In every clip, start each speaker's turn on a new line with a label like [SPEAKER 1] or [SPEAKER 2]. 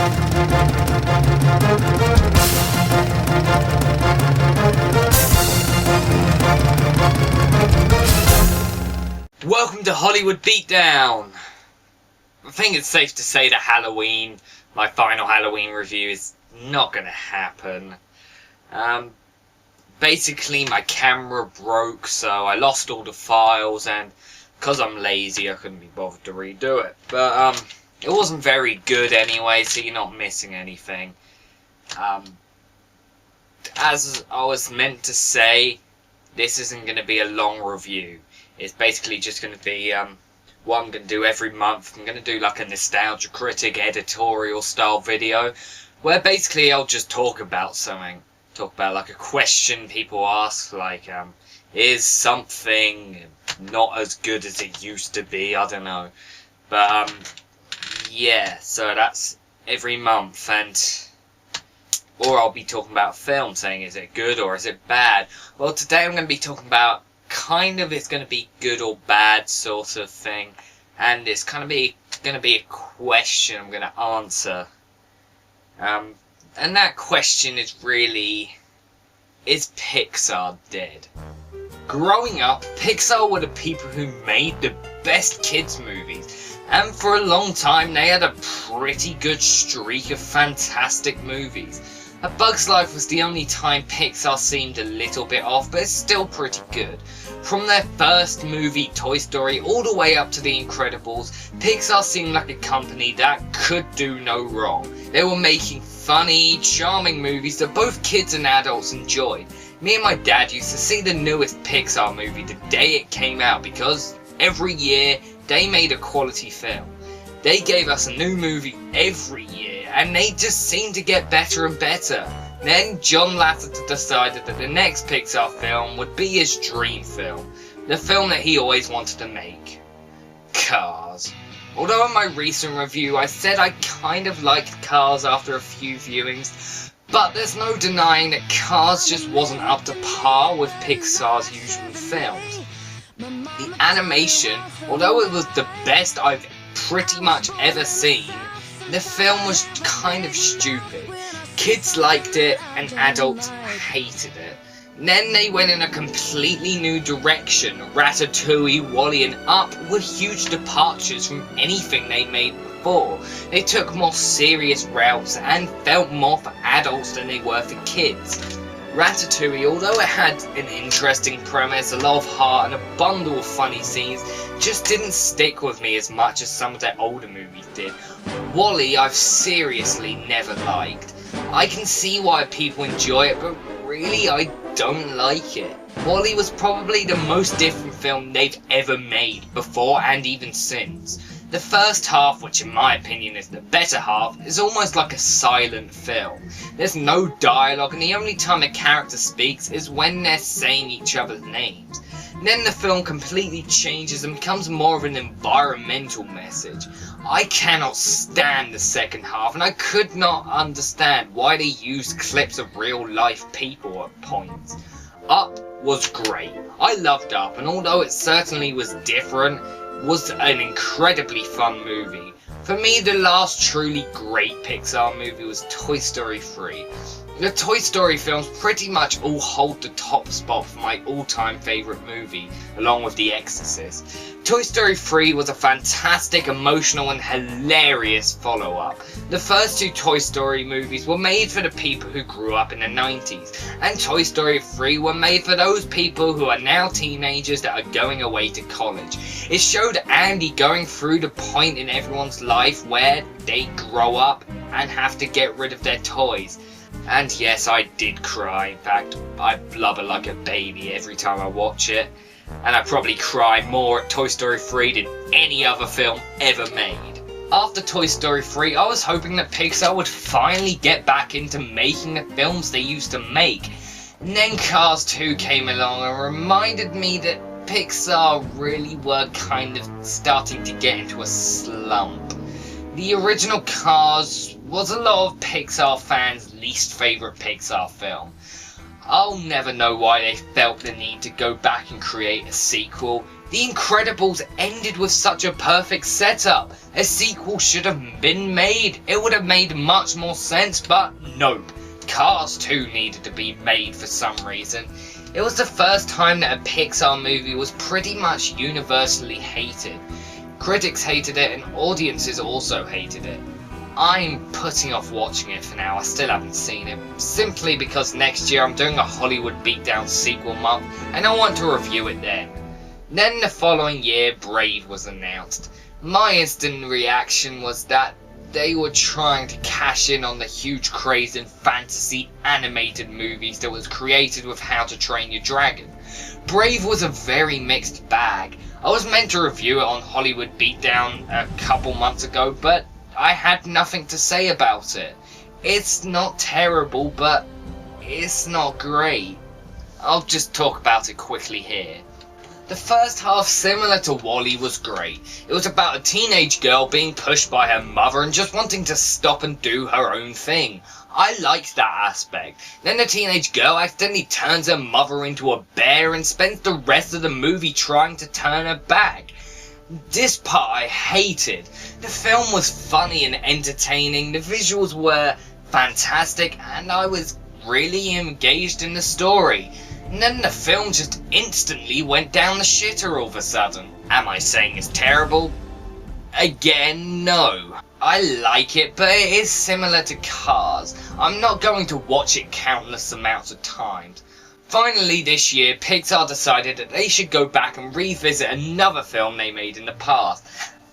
[SPEAKER 1] Welcome to Hollywood Beatdown! I think it's safe to say that Halloween, my final Halloween review, is not going to happen. Basically my camera broke, so I lost all the files, and because I'm lazy I couldn't be bothered to redo it. But it wasn't very good anyway, so you're not missing anything. As I was meant to say, this isn't going to be a long review. It's basically just going to be what I'm going to do every month. I'm going to do like a nostalgia critic editorial style video where basically I'll just talk about something. Talk about like a question people ask, like is something not as good as it used to be? I don't know. But yeah, so that's every month, or I'll be talking about film, saying is it good or is it bad? Well, today I'm going to be talking about it's going to be good or bad sort of thing, and it's going to be a question I'm going to answer, and that question is really, is Pixar dead? Growing up, Pixar were the people who made the best kids movies, and for a long time they had a pretty good streak of fantastic movies. A Bug's Life was the only time Pixar seemed a little bit off, but it's still pretty good. From their first movie, Toy Story, all the way up to The Incredibles, Pixar seemed like a company that could do no wrong. They were making funny, charming movies that both kids and adults enjoyed. Me and my dad used to see the newest Pixar movie the day it came out because every year they made a quality film. They gave us a new movie every year, and they just seemed to get better and better. Then John Lasseter decided that the next Pixar film would be his dream film, the film that he always wanted to make. Cars. Although in my recent review I said I kind of liked Cars after a few viewings, but there's no denying that Cars just wasn't up to par with Pixar's usual films. The animation, although it was the best I've pretty much ever seen, the film was kind of stupid. Kids liked it and adults hated it. Then they went in a completely new direction. Ratatouille, WALL-E and Up were huge departures from anything they made before. They took more serious routes and felt more for adults than they were for kids. Ratatouille, although it had an interesting premise, a lot of heart and a bundle of funny scenes, just didn't stick with me as much as some of their older movies did. WALL-E I've seriously never liked. I can see why people enjoy it, but really I don't like it. WALL-E was probably the most different film they've ever made, before and even since. The first half, which in my opinion is the better half, is almost like a silent film. There's no dialogue, and the only time a character speaks is when they're saying each other's names. Then the film completely changes and becomes more of an environmental message. I cannot stand the second half, and I could not understand why they used clips of real life people at points. Up was great. I loved Up, and although it certainly was different, was an incredibly fun movie. For me, the last truly great Pixar movie was Toy Story 3. The Toy Story films pretty much all hold the top spot for my all-time favourite movie, along with The Exorcist. Toy Story 3 was a fantastic, emotional and hilarious follow-up. The first two Toy Story movies were made for the people who grew up in the 90s, and Toy Story 3 were made for those people who are now teenagers that are going away to college. It showed Andy going through the point in everyone's life where they grow up and have to get rid of their toys. And yes, I did cry. In fact, I blubber like a baby every time I watch it. And I probably cry more at Toy Story 3 than any other film ever made. After Toy Story 3, I was hoping that Pixar would finally get back into making the films they used to make. And then Cars 2 came along and reminded me that Pixar really were kind of starting to get into a slump. The original Cars was a lot of Pixar fans' least favourite Pixar film. I'll never know why they felt the need to go back and create a sequel. The Incredibles ended with such a perfect setup. A sequel should have been made. It would have made much more sense, but nope. Cars 2 needed to be made for some reason. It was the first time that a Pixar movie was pretty much universally hated. Critics hated it and audiences also hated it. I'm putting off watching it for now, I still haven't seen it, simply because next year I'm doing a Hollywood Beatdown sequel month and I want to review it then. Then the following year, Brave was announced. My instant reaction was that they were trying to cash in on the huge craze in fantasy animated movies that was created with How to Train Your Dragon. Brave was a very mixed bag. I was meant to review it on Hollywood Beatdown a couple months ago, but I had nothing to say about it. It's not terrible, but it's not great. I'll just talk about it quickly here. The first half, similar to WALL-E, was great. It was about a teenage girl being pushed by her mother and just wanting to stop and do her own thing. I liked that aspect. Then the teenage girl accidentally turns her mother into a bear and spends the rest of the movie trying to turn her back. This part I hated. The film was funny and entertaining, the visuals were fantastic, and I was really engaged in the story. And then the film just instantly went down the shitter all of a sudden. Am I saying it's terrible? Again, no. I like it, but it is similar to Cars. I'm not going to watch it countless amounts of times. Finally this year, Pixar decided that they should go back and revisit another film they made in the past.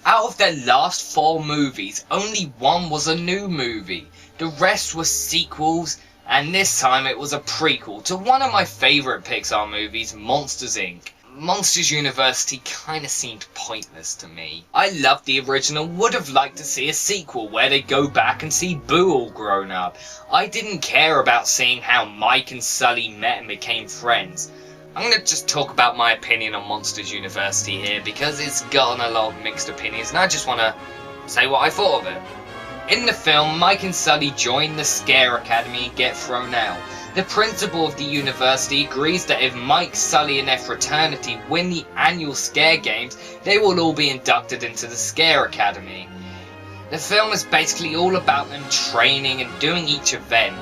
[SPEAKER 1] Out of their last 4 movies, only one was a new movie. The rest were sequels, and this time it was a prequel to one of my favourite Pixar movies, Monsters Inc. Monsters University kinda seemed pointless to me. I loved the original, would have liked to see a sequel where they go back and see Boo all grown up. I didn't care about seeing how Mike and Sully met and became friends. I'm gonna just talk about my opinion on Monsters University here because it's gotten a lot of mixed opinions and I just wanna say what I thought of it. In the film, Mike and Sully join the Scare Academy and get thrown out. The principal of the university agrees that if Mike, Sully and their fraternity win the annual Scare Games, they will all be inducted into the Scare Academy. The film is basically all about them training and doing each event.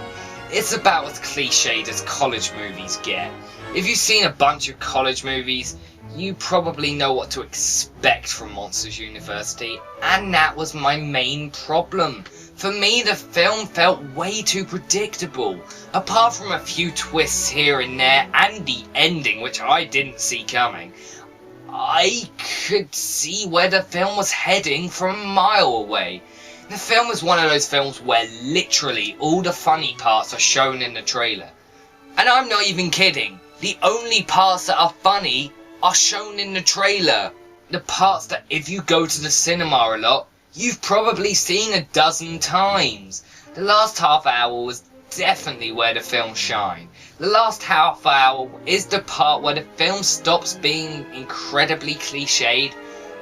[SPEAKER 1] It's about as cliched as college movies get. If you've seen a bunch of college movies, you probably know what to expect from Monsters University, and that was my main problem. For me, the film felt way too predictable. Apart from a few twists here and there, and the ending, which I didn't see coming, I could see where the film was heading from a mile away. The film is one of those films where literally all the funny parts are shown in the trailer. And I'm not even kidding. The only parts that are funny are shown in the trailer. The parts that if you go to the cinema a lot, you've probably seen a dozen times. The last half hour was definitely where the film shined. The last half hour is the part where the film stops being incredibly cliched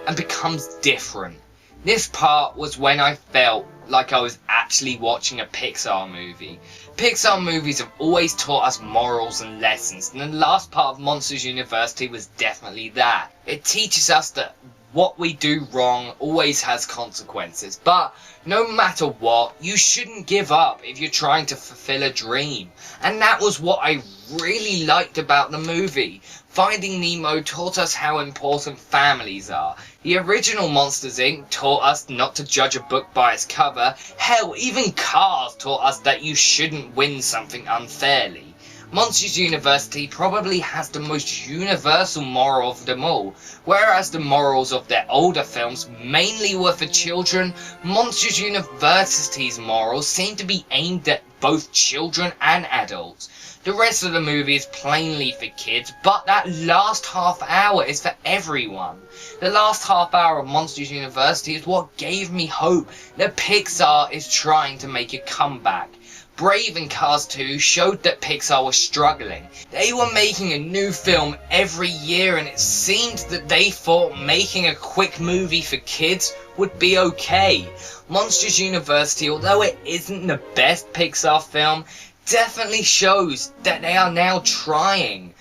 [SPEAKER 1] and becomes different. This part was when I felt like I was actually watching a Pixar movie. Pixar movies have always taught us morals and lessons, and the last part of Monsters University was definitely that. It teaches us that what we do wrong always has consequences, but no matter what, you shouldn't give up if you're trying to fulfill a dream. And that was what I really liked about the movie. Finding Nemo taught us how important families are. The original Monsters Inc. taught us not to judge a book by its cover. Hell, even Cars taught us that you shouldn't win something unfairly. Monsters University probably has the most universal moral of them all. Whereas the morals of their older films mainly were for children, Monsters University's morals seem to be aimed at both children and adults. The rest of the movie is plainly for kids, but that last half hour is for everyone. The last half hour of Monsters University is what gave me hope that Pixar is trying to make a comeback. Brave and Cars 2 showed that Pixar was struggling. They were making a new film every year and it seemed that they thought making a quick movie for kids would be okay. Monsters University, although it isn't the best Pixar film, definitely shows that they are now trying.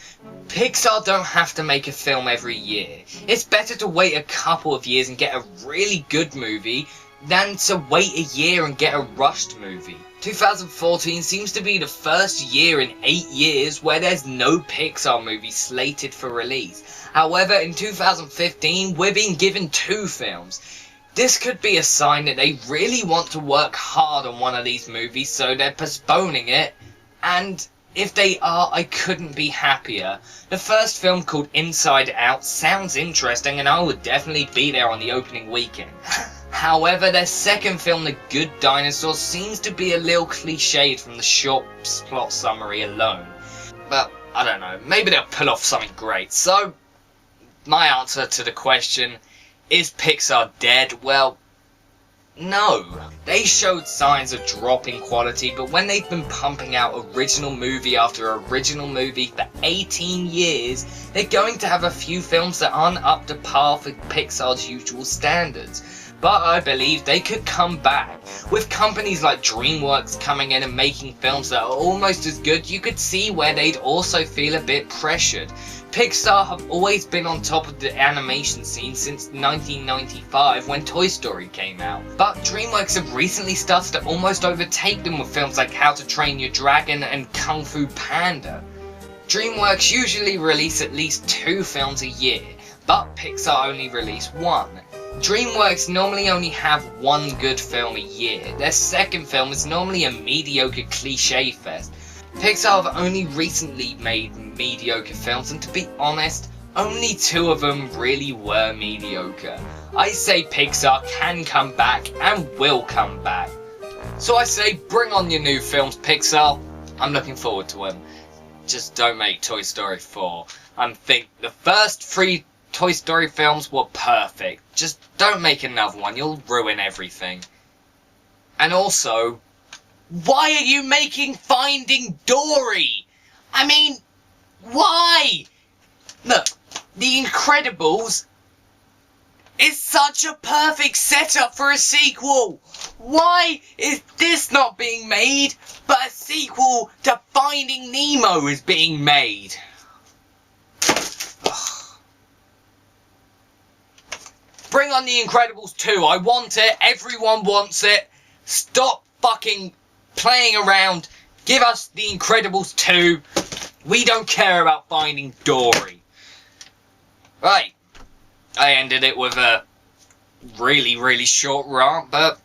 [SPEAKER 1] Pixar don't have to make a film every year. It's better to wait a couple of years and get a really good movie than to wait a year and get a rushed movie. 2014 seems to be the first year in 8 years where there's no Pixar movie slated for release. However, in 2015, we're being given 2 films. This could be a sign that they really want to work hard on one of these movies, so they're postponing it, and if they are, I couldn't be happier. The first film, called Inside Out, sounds interesting, and I would definitely be there on the opening weekend. However, their second film, The Good Dinosaur, seems to be a little cliched from the short plot summary alone. But, I don't know, maybe they'll pull off something great. So, my answer to the question, is Pixar dead? Well, no. They showed signs of dropping quality, but when they've been pumping out original movie after original movie for 18 years, they're going to have a few films that aren't up to par for Pixar's usual standards. But I believe they could come back. With companies like DreamWorks coming in and making films that are almost as good, you could see where they'd also feel a bit pressured. Pixar have always been on top of the animation scene since 1995 when Toy Story came out. But DreamWorks have recently started to almost overtake them with films like How to Train Your Dragon and Kung Fu Panda. DreamWorks usually release at least 2 films a year, but Pixar only release 1. DreamWorks normally only have 1 good film a year. Their second film is normally a mediocre cliche fest. Pixar have only recently made mediocre films, and to be honest, only 2 of them really were mediocre. I say Pixar can come back and will come back. So I say bring on your new films, Pixar. I'm looking forward to them. Just don't make Toy Story 4. I think the first 3 Toy Story films were perfect. Just don't make another one, you'll ruin everything. And also, why are you making Finding Dory? I mean, why? Look, The Incredibles is such a perfect setup for a sequel. Why is this not being made, but a sequel to Finding Nemo is being made? Bring on The Incredibles 2. I want it. Everyone wants it. Stop fucking playing around. Give us The Incredibles 2. We don't care about Finding Dory. Right. I ended it with a really, really short rant, but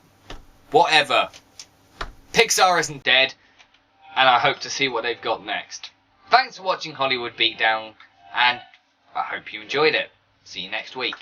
[SPEAKER 1] whatever. Pixar isn't dead, and I hope to see what they've got next. Thanks for watching Hollywood Beatdown, and I hope you enjoyed it. See you next week.